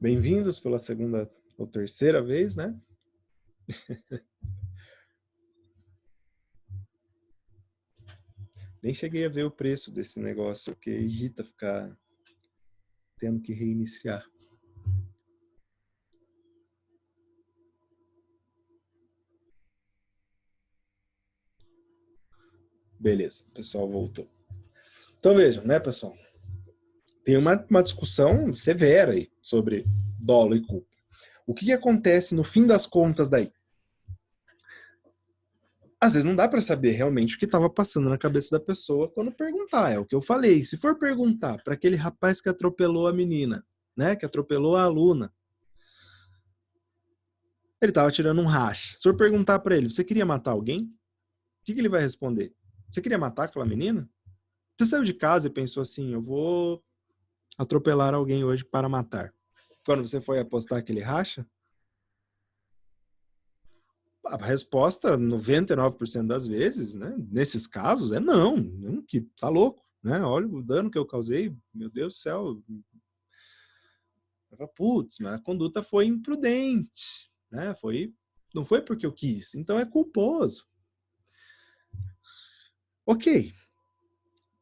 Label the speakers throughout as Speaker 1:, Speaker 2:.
Speaker 1: Bem-vindos pela segunda ou terceira vez, né? Nem cheguei a ver o preço desse negócio, porque irrita ficar tendo que reiniciar. Beleza, o pessoal voltou. Então vejam, né, pessoal? Tem uma discussão severa aí sobre dolo e culpa. O que acontece no fim das contas daí? Às vezes não dá para saber realmente o que estava passando na cabeça da pessoa quando perguntar. É o que eu falei. Se for perguntar para aquele rapaz que atropelou a menina, né, que atropelou a aluna, ele estava tirando um racha. Se for perguntar para ele, você queria matar alguém? O que ele vai responder? Você queria matar aquela menina? Você saiu de casa e pensou assim, eu vou atropelar alguém hoje para matar. Quando você foi apostar aquele racha, a resposta, 99% das vezes, né, nesses casos, é não, que tá louco, né? Olha o dano que eu causei, meu Deus do céu. Putz, mas a conduta foi imprudente, né? Não foi porque eu quis, então é culposo. Ok,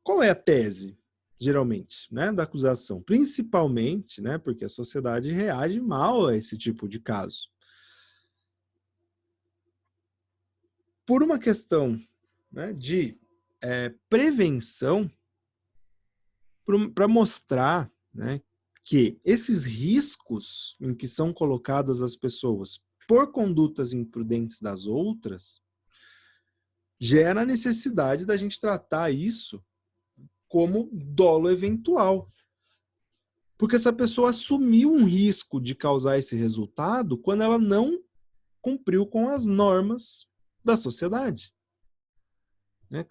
Speaker 1: qual é a tese, geralmente, né, da acusação? Principalmente, né, porque a sociedade reage mal a esse tipo de caso. Por uma questão, né, de prevenção, para mostrar, né, que esses riscos em que são colocadas as pessoas por condutas imprudentes das outras gera a necessidade da gente tratar isso como dolo eventual. Porque essa pessoa assumiu um risco de causar esse resultado quando ela não cumpriu com as normas da sociedade.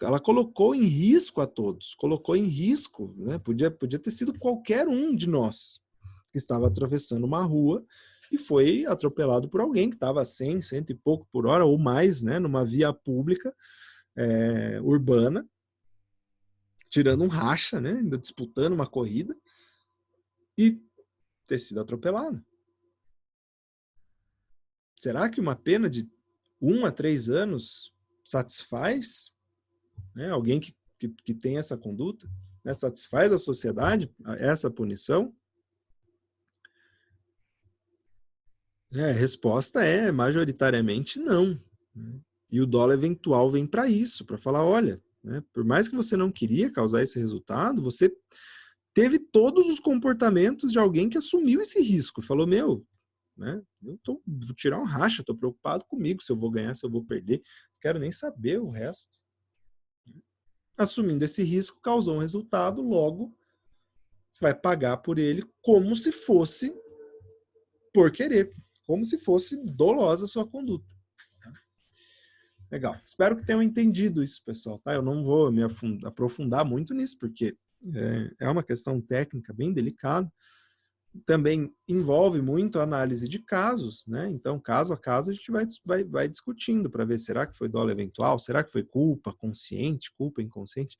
Speaker 1: Ela colocou em risco a todos, colocou em risco, né? Podia ter sido qualquer um de nós que estava atravessando uma rua e foi atropelado por alguém que estava a 100, 100 e pouco por hora ou mais, né? Numa via pública urbana, tirando um racha, né? Ainda disputando uma corrida e ter sido atropelado. Será que uma pena de 1 a 3 anos satisfaz, né, alguém que tem essa conduta? Né, satisfaz a sociedade essa punição? A resposta é majoritariamente não. Né? E o dolo eventual vem para isso, para falar, olha, né, por mais que você não queria causar esse resultado, você teve todos os comportamentos de alguém que assumiu esse risco. Falou, meu, né, vou tirar um racha, estou preocupado comigo, se eu vou ganhar, se eu vou perder, não quero nem saber o resto. Assumindo esse risco, causou um resultado, logo você vai pagar por ele como se fosse por querer, como se fosse dolosa a sua conduta. Legal. Espero que tenham entendido isso, pessoal. Tá? Eu não vou me aprofundar muito nisso, porque é uma questão técnica bem delicada. Também envolve muito a análise de casos, né? Então, caso a caso, a gente vai discutindo para ver, será que foi dolo eventual? Será que foi culpa consciente, culpa inconsciente?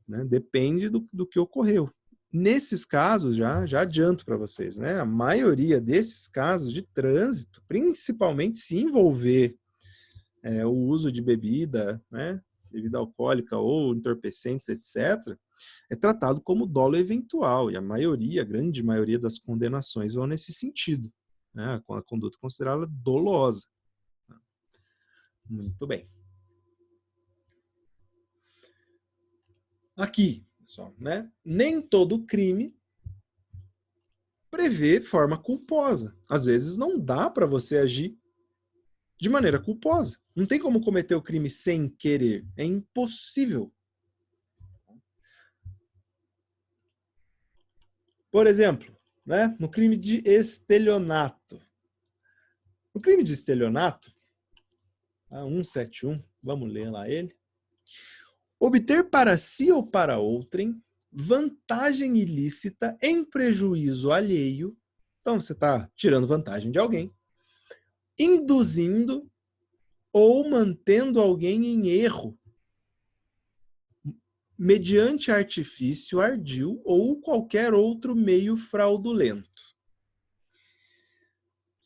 Speaker 1: Né? Depende do que ocorreu. Nesses casos, já adianto para vocês, né? A maioria desses casos de trânsito, principalmente se envolver o uso de bebida, né? Bebida alcoólica ou entorpecentes, etc., é tratado como dolo eventual, e a grande maioria das condenações vão nesse sentido, né? Com a conduta considerada dolosa. Muito bem. Aqui, pessoal, né? Nem todo crime prevê forma culposa. Às vezes não dá para você agir de maneira culposa. Não tem como cometer o crime sem querer. É impossível. Por exemplo, né, no crime de estelionato. No crime de estelionato, 171, vamos ler lá ele. Obter para si ou para outrem vantagem ilícita em prejuízo alheio. Então você está tirando vantagem de alguém, induzindo ou mantendo alguém em erro, mediante artifício ardil ou qualquer outro meio fraudulento.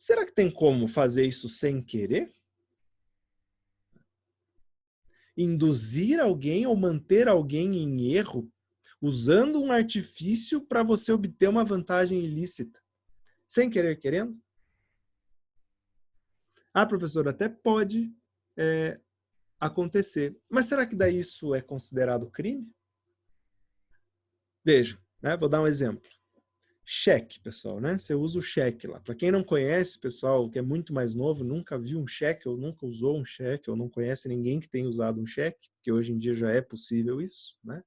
Speaker 1: Será que tem como fazer isso sem querer? Induzir alguém ou manter alguém em erro usando um artifício para você obter uma vantagem ilícita, sem querer querendo? Ah, professor, até pode acontecer. Mas será que daí isso é considerado crime? Veja, né? Vou dar um exemplo. Cheque, pessoal, né? Você usa o cheque lá. Para quem não conhece, pessoal, que é muito mais novo, nunca viu um cheque, ou nunca usou um cheque, ou não conhece ninguém que tenha usado um cheque, porque hoje em dia já é possível isso, né?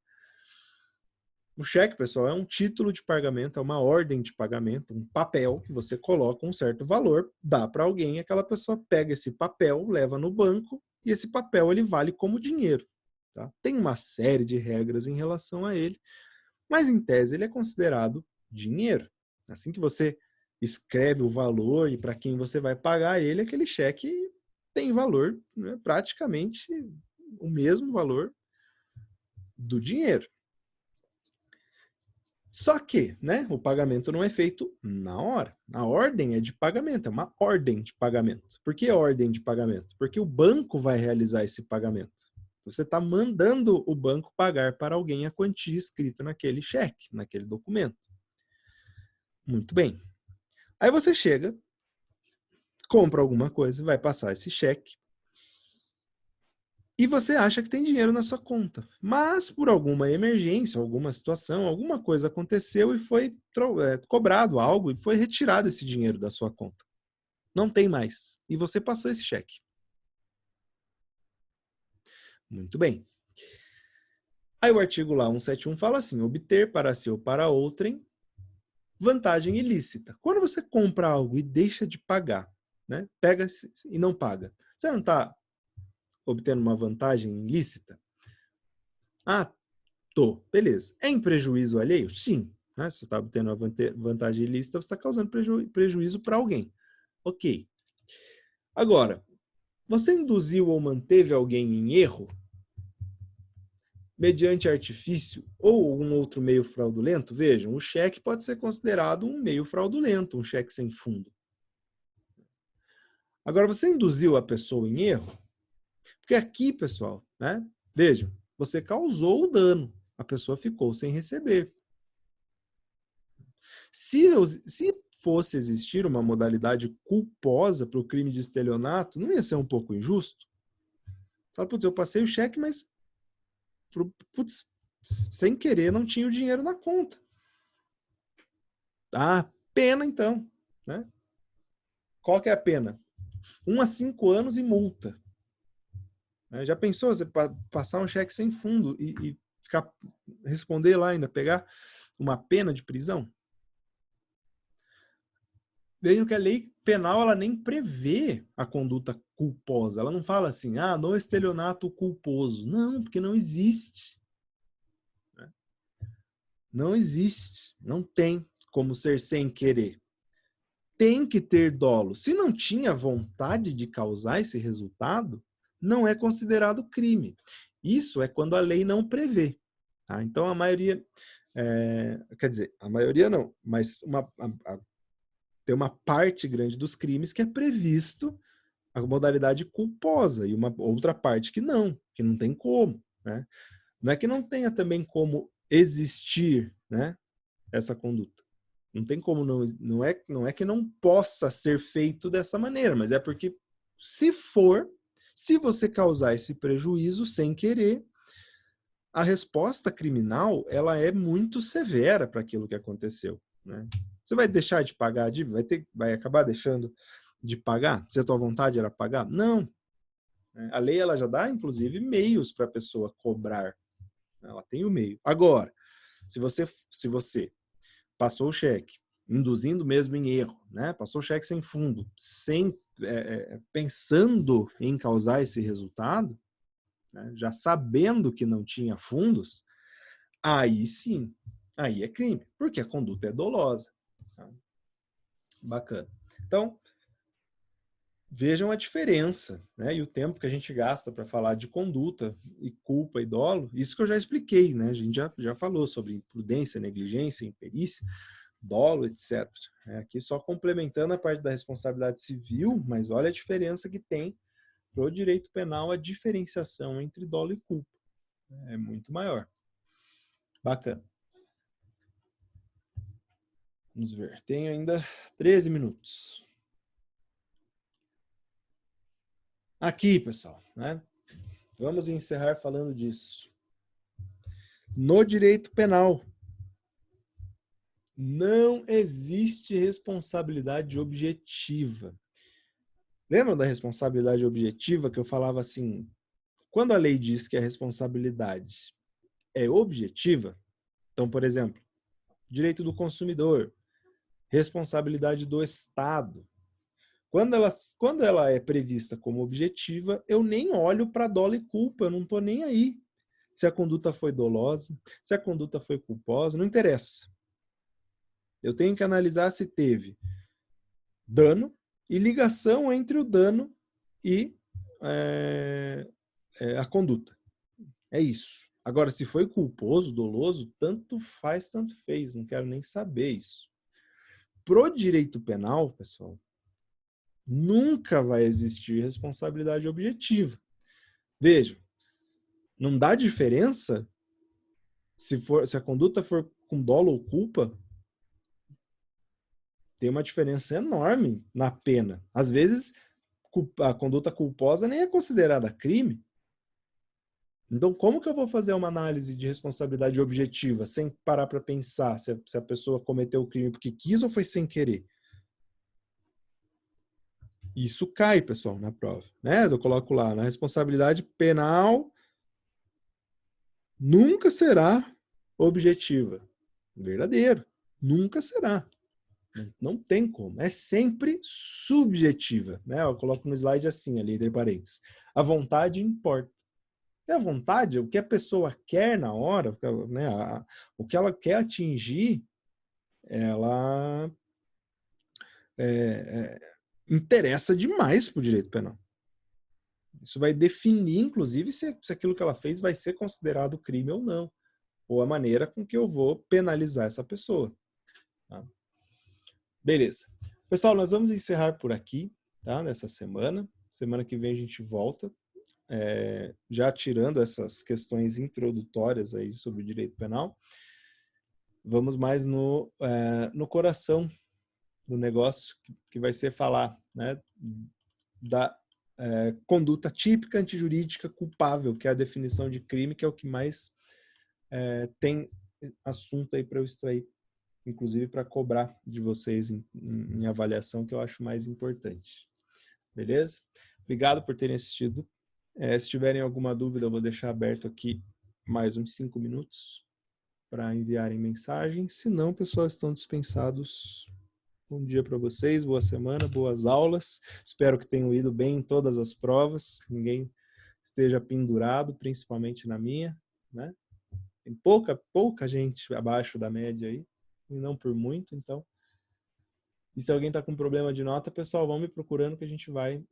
Speaker 1: O cheque, pessoal, é um título de pagamento, é uma ordem de pagamento, um papel que você coloca um certo valor, dá para alguém, aquela pessoa pega esse papel, leva no banco, e esse papel ele vale como dinheiro. Tá? Tem uma série de regras em relação a ele, mas em tese ele é considerado dinheiro. Assim que você escreve o valor e para quem você vai pagar ele, aquele cheque tem valor, né, praticamente o mesmo valor do dinheiro. Só que, né, o pagamento não é feito na hora. A ordem é de pagamento, é uma ordem de pagamento. Por que ordem de pagamento? Porque o banco vai realizar esse pagamento. Você está mandando o banco pagar para alguém a quantia escrita naquele cheque, naquele documento. Muito bem. Aí você chega, compra alguma coisa, vai passar esse cheque, e você acha que tem dinheiro na sua conta. Mas por alguma emergência, alguma situação, alguma coisa aconteceu e foi cobrado algo e foi retirado esse dinheiro da sua conta. Não tem mais. E você passou esse cheque. Muito bem. Aí o artigo lá 171 fala assim: obter para si ou para outrem vantagem ilícita. Quando você compra algo e deixa de pagar, né? Pega e não paga. Você não está obtendo uma vantagem ilícita? Ah, tô. Beleza. É em prejuízo alheio? Sim. Né? Se você está obtendo uma vantagem ilícita, você está causando prejuízo para alguém. Ok. Agora, você induziu ou manteve alguém em erro mediante artifício ou algum outro meio fraudulento? Vejam, o cheque pode ser considerado um meio fraudulento, um cheque sem fundo. Agora, você induziu a pessoa em erro? Porque aqui, pessoal, né? Vejam, você causou o dano. A pessoa ficou sem receber. Se fosse existir uma modalidade culposa para o crime de estelionato, não ia ser um pouco injusto? Fala, putz, eu passei o cheque, mas putz, sem querer não tinha o dinheiro na conta. Ah, pena então, né? Qual que é a pena? 1 a 5 anos e multa. Já pensou você passar um cheque sem fundo e ficar responder lá ainda, pegar uma pena de prisão? Vejam que a lei penal ela nem prevê a conduta culposa. Ela não fala assim, no estelionato culposo. Não, porque não existe. Não existe. Não tem como ser sem querer. Tem que ter dolo. Se não tinha vontade de causar esse resultado, não é considerado crime. Isso é quando a lei não prevê. Tá? Então, a maioria... quer dizer, a maioria não, mas tem uma parte grande dos crimes que é previsto a modalidade culposa e uma outra parte que não tem como, né? Não é que não tenha também como existir, né, essa conduta. Não tem como não é que não possa ser feito dessa maneira, mas é porque se você causar esse prejuízo sem querer, a resposta criminal ela é muito severa para aquilo que aconteceu, né? Você vai deixar de pagar a dívida? Vai acabar deixando de pagar? Se a tua vontade era pagar? Não. A lei ela já dá, inclusive, meios para a pessoa cobrar. Ela tem o meio. Agora, se você passou o cheque, induzindo mesmo em erro, né? Passou o cheque sem fundo, sem pensando em causar esse resultado, né? Já sabendo que não tinha fundos, aí sim, aí é crime, porque a conduta é dolosa. Tá? Bacana. Então, vejam a diferença, né? E o tempo que a gente gasta para falar de conduta e culpa e dolo, isso que eu já expliquei, né? A gente já falou sobre imprudência, negligência, imperícia, dolo, etc. Aqui só complementando a parte da responsabilidade civil, mas olha a diferença que tem para o direito penal, a diferenciação entre dolo e culpa. É muito maior. Bacana. Vamos ver. Tenho ainda 13 minutos. Aqui, pessoal, né? Vamos encerrar falando disso. No direito penal, não existe responsabilidade objetiva. Lembram da responsabilidade objetiva que eu falava assim? Quando a lei diz que a responsabilidade é objetiva, então, por exemplo, direito do consumidor, responsabilidade do Estado. Quando ela é prevista como objetiva, eu nem olho para dolo e culpa, eu não estou nem aí. Se a conduta foi dolosa, se a conduta foi culposa, não interessa. Eu tenho que analisar se teve dano e ligação entre o dano e a conduta. É isso. Agora, se foi culposo, doloso, tanto faz, tanto fez. Não quero nem saber isso. Pro direito penal, pessoal, nunca vai existir responsabilidade objetiva. Veja, não dá diferença se a conduta for com dolo ou culpa, tem uma diferença enorme na pena. Às vezes, a conduta culposa nem é considerada crime. Então, como que eu vou fazer uma análise de responsabilidade objetiva sem parar para pensar se a pessoa cometeu o crime porque quis ou foi sem querer? Isso cai, pessoal, na prova. Né? Eu coloco lá, na responsabilidade penal nunca será objetiva. Verdadeiro. Nunca será. Não tem como. É sempre subjetiva. Né? Eu coloco no slide assim, ali entre parênteses. A vontade importa. E a vontade, o que a pessoa quer na hora, né, o que ela quer atingir, ela interessa demais para o direito penal. Isso vai definir, inclusive, se aquilo que ela fez vai ser considerado crime ou não. Ou a maneira com que eu vou penalizar essa pessoa. Tá? Beleza. Pessoal, nós vamos encerrar por aqui, tá? Nessa semana. Semana que vem a gente volta. Já tirando essas questões introdutórias aí sobre o direito penal, vamos mais no coração do negócio, que vai ser falar, né, da conduta típica antijurídica culpável, que é a definição de crime, que é o que mais tem assunto aí para eu extrair, inclusive para cobrar de vocês em avaliação, que eu acho mais importante. Beleza? Obrigado por terem assistido. Se tiverem alguma dúvida, eu vou deixar aberto aqui mais uns 5 minutos para enviarem mensagem. Se não, pessoal, estão dispensados. Bom dia para vocês, boa semana, boas aulas. Espero que tenham ido bem em todas as provas. Ninguém esteja pendurado, principalmente na minha, né? Tem pouca gente abaixo da média aí, e não por muito, então. E se alguém está com problema de nota, pessoal, vão me procurando que a gente vai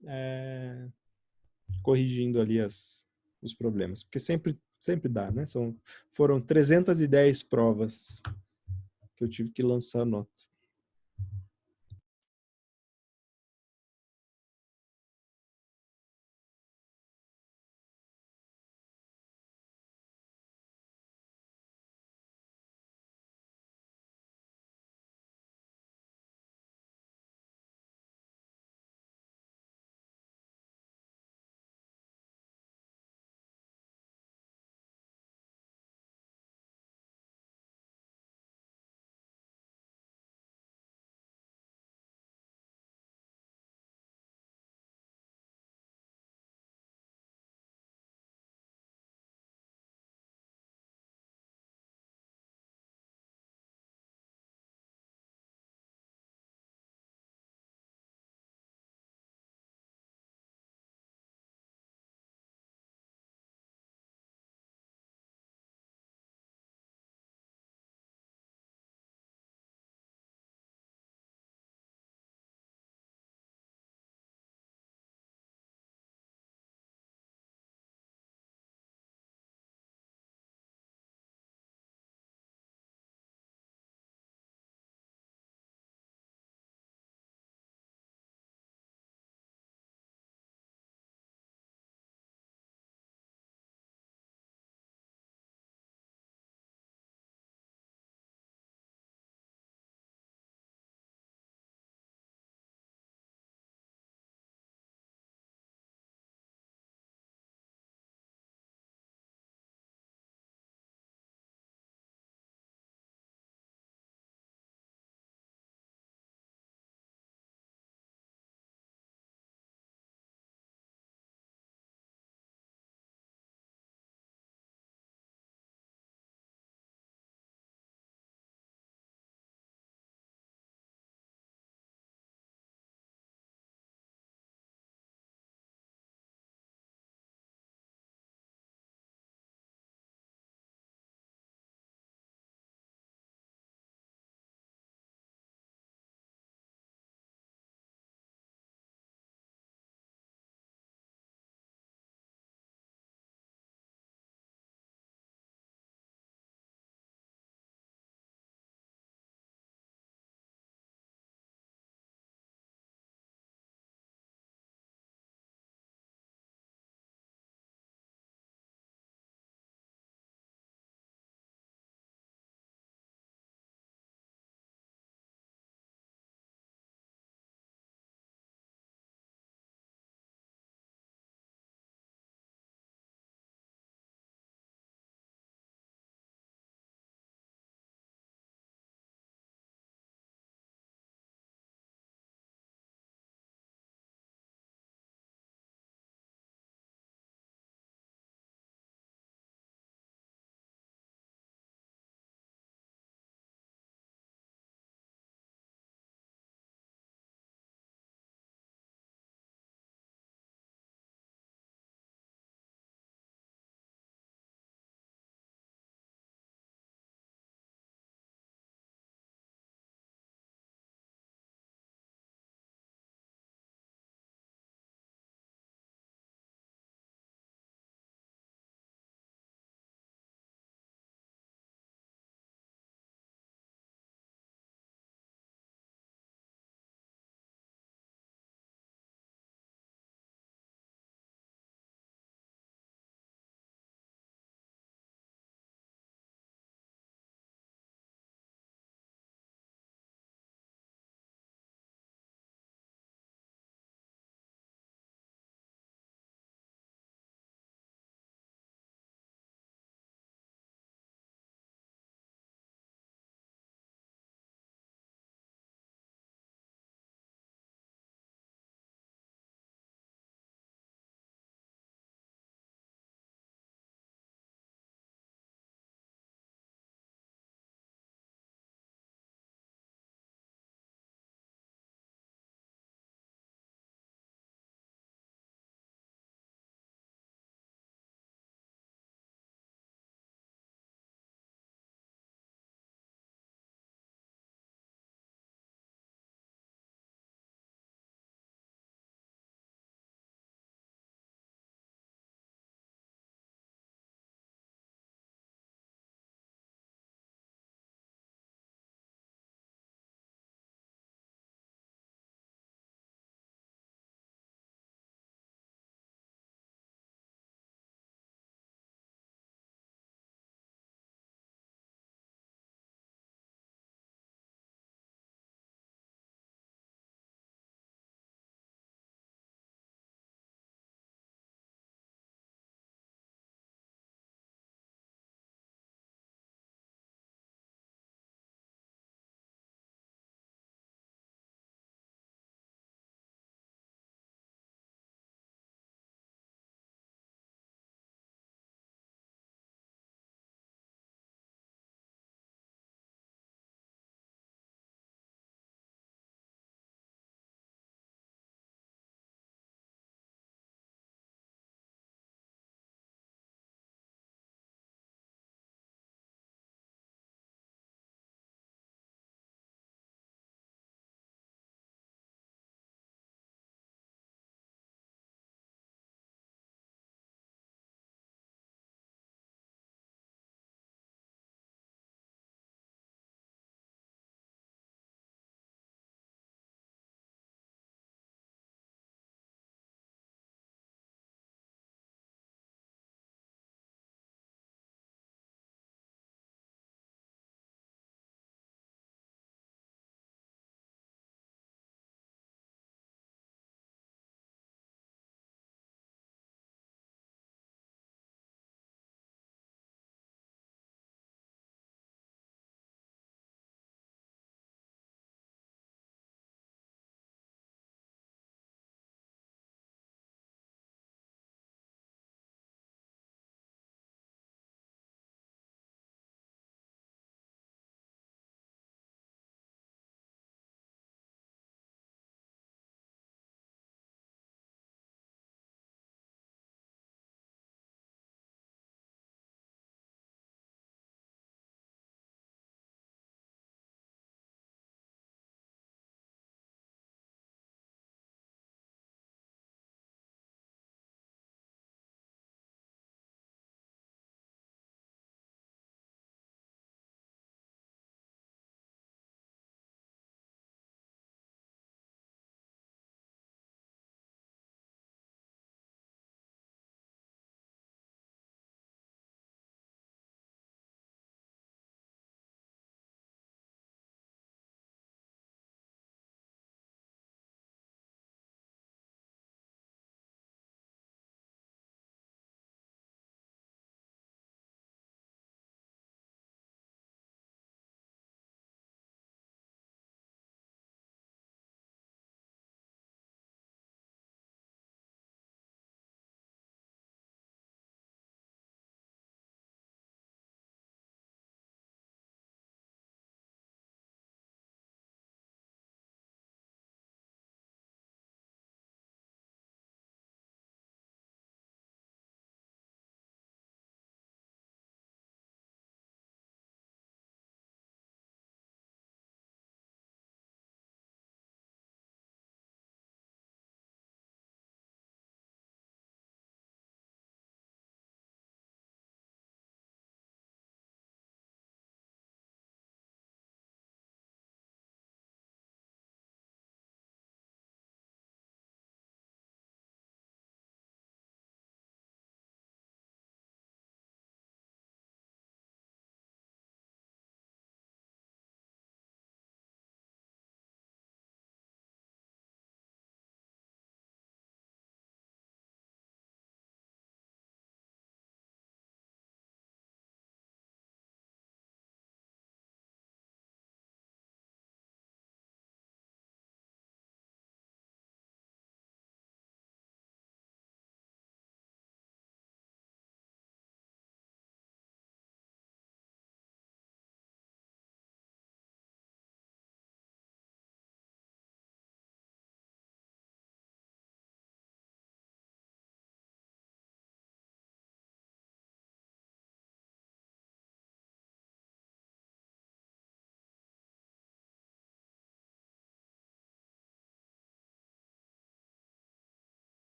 Speaker 1: corrigindo ali os problemas. Porque sempre dá, né? Foram 310 provas que eu tive que lançar nota.